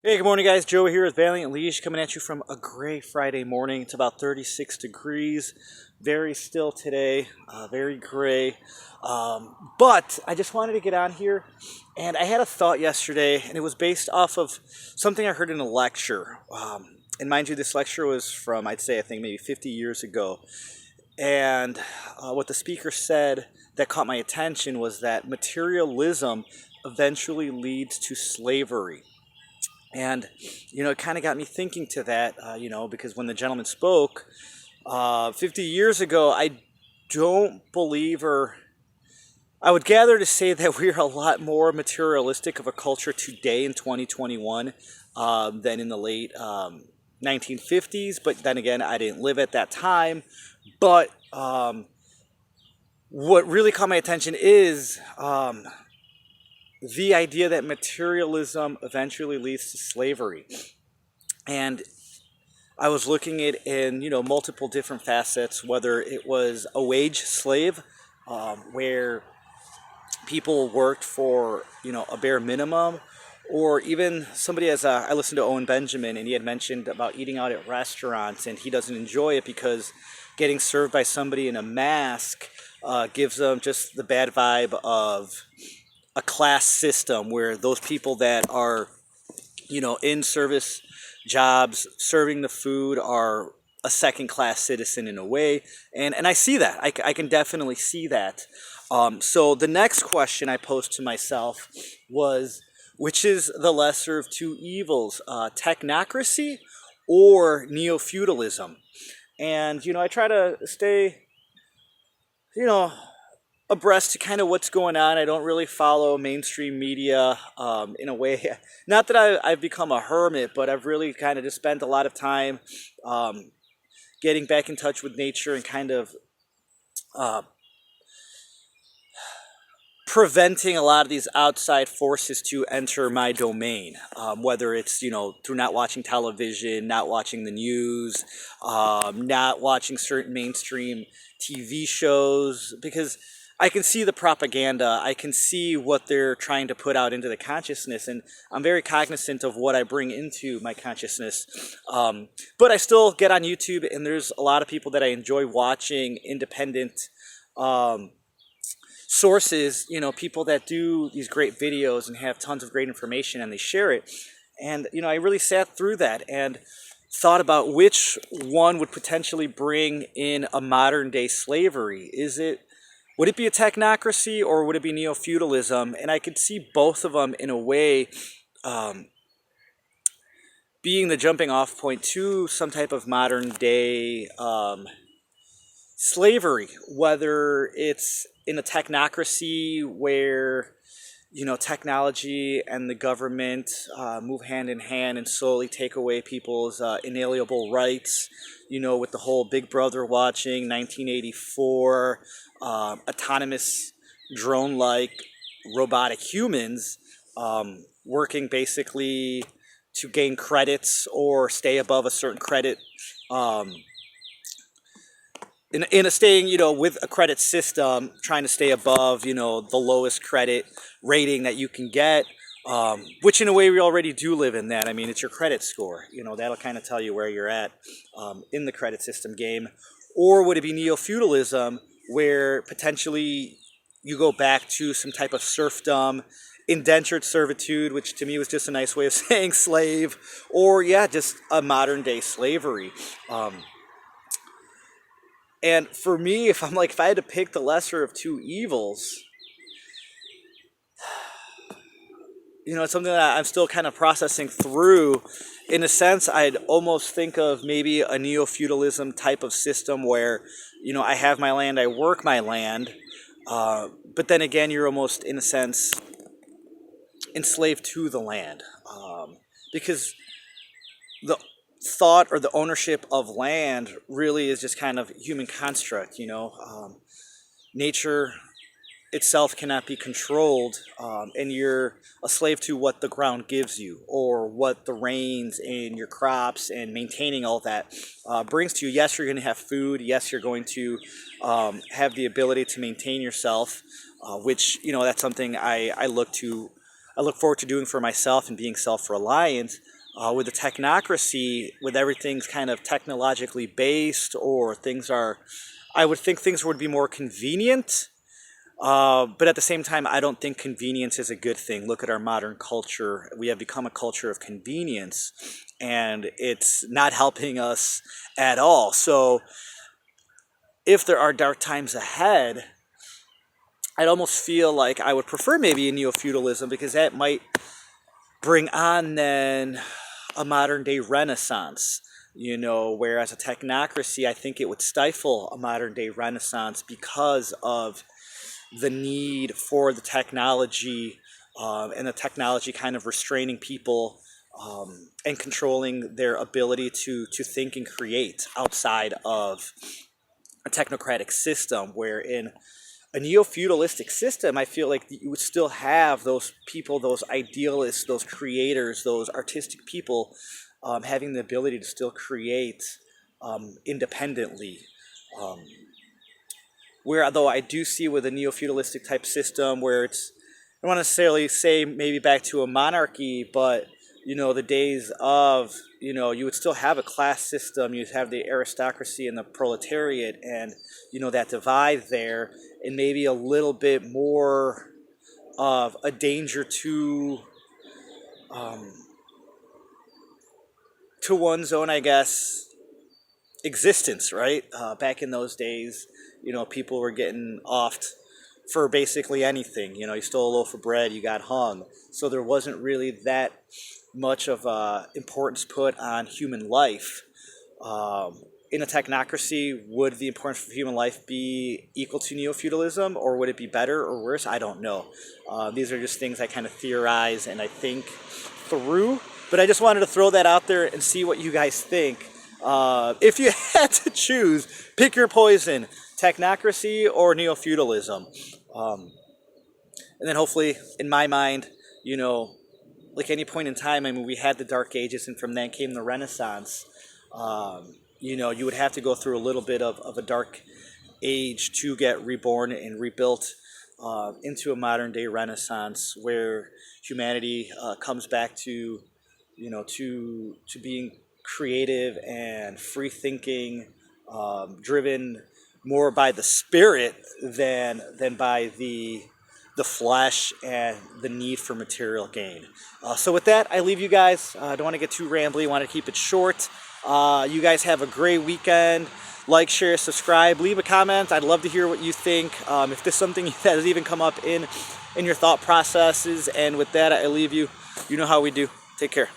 Hey, good morning, guys. Joe here with Valiant Leash coming at you from a gray Friday morning. It's about 36 degrees. Very still today, very gray. But I just wanted to get on here, and I had a thought yesterday, and it was based off of something I heard in a lecture. And mind you, this lecture was from, I'd say, I think maybe 50 years ago. And what the speaker said that caught my attention was that materialism eventually leads to slavery. And, it kind of got me thinking to that, because when the gentleman spoke 50 years ago, I don't believe, or I would gather to say that we are a lot more materialistic of a culture today in 2021 than in the late 1950s. But then again, I didn't live at that time. But what really caught my attention is the idea that materialism eventually leads to slavery. And I was looking at it in, multiple different facets, whether it was a wage slave, where people worked for, a bare minimum, or even somebody I listened to Owen Benjamin, and he had mentioned about eating out at restaurants, and he doesn't enjoy it because getting served by somebody in a mask gives them just the bad vibe of a class system where those people that are, in service jobs serving the food are a second class citizen in a way. And I see that. I can definitely see that. So the next question I posed to myself was, which is the lesser of two evils, technocracy or neo-feudalism? And, I try to stay, abreast to kind of what's going on. I don't really follow mainstream media in a way. Not that I've become a hermit, but I've really kind of just spent a lot of time getting back in touch with nature and kind of preventing a lot of these outside forces to enter my domain, whether it's, through not watching television, not watching the news, not watching certain mainstream TV shows, because I can see the propaganda. I can see what they're trying to put out into the consciousness, and I'm very cognizant of what I bring into my consciousness. But I still get on YouTube, and there's a lot of people that I enjoy watching, independent sources, people that do these great videos and have tons of great information, and they share it. And, I really sat through that and thought about which one would potentially bring in a modern day slavery. Would it be a technocracy or would it be neo-feudalism? And I could see both of them in a way being the jumping off point to some type of modern day slavery, whether it's in a technocracy where, technology and the government move hand in hand and slowly take away people's inalienable rights, with the whole Big Brother watching, 1984, autonomous drone-like robotic humans working basically to gain credits or stay above a certain credit, in a staying, with a credit system, trying to stay above, the lowest credit rating that you can get, which in a way we already do live in that. I mean, it's your credit score, that'll kind of tell you where you're at in the credit system game. Or would it be neo-feudalism, where potentially you go back to some type of serfdom, indentured servitude, which to me was just a nice way of saying slave, or just a modern day slavery. And for me, if I had to pick the lesser of two evils, it's something that I'm still kind of processing through. In a sense, I'd almost think of maybe a neo-feudalism type of system where, I have my land, I work my land, but then again, you're almost, in a sense, enslaved to the land, because the thought or the ownership of land really is just kind of human construct. Nature itself cannot be controlled, and you're a slave to what the ground gives you or what the rains and your crops and maintaining all that brings to you. Yes, you're going to have food. Yes, you're going to have the ability to maintain yourself, which that's something I look forward to doing for myself and being self-reliant. With the technocracy, with everything's kind of technologically based, or things are, I would think things would be more convenient. But at the same time, I don't think convenience is a good thing. Look at our modern culture. We have become a culture of convenience, and it's not helping us at all. So if there are dark times ahead, I'd almost feel like I would prefer maybe a neo-feudalism, because that might bring on then a modern day renaissance, whereas a technocracy, I think it would stifle a modern day renaissance because of the need for the technology, and the technology kind of restraining people, and controlling their ability to think and create outside of a technocratic system. Where in a neo-feudalistic system, I feel like you would still have those people, those idealists, those creators, those artistic people, having the ability to still create independently. Where, though, I do see with a neo-feudalistic type system where it's, I don't want to necessarily say maybe back to a monarchy, but the days of, you would still have a class system. You'd have the aristocracy and the proletariat, and that divide there, and maybe a little bit more of a danger to one's own, I guess, existence, right? Back in those days, people were getting offed for basically anything. You stole a loaf of bread, you got hung. So there wasn't really that much of importance put on human life. In a technocracy, would the importance of human life be equal to neo-feudalism, or would it be better or worse? I don't know. These are just things I kind of theorize and I think through. But I just wanted to throw that out there and see what you guys think. If you had to choose, pick your poison: technocracy or neo-feudalism. And then hopefully, in my mind, like any point in time, I mean, we had the Dark Ages, and from then came the Renaissance. You would have to go through a little bit of a dark age to get reborn and rebuilt into a modern day Renaissance, where humanity comes back to, to being creative and free thinking, driven more by the spirit than by the flesh and the need for material gain. So with that, I leave you guys. I don't want to get too rambly. I want to keep it short. You guys have a great weekend. Like, share, subscribe, leave a comment. I'd love to hear what you think. If there's something that has even come up in your thought processes. And with that, I leave you. You know how we do. Take care.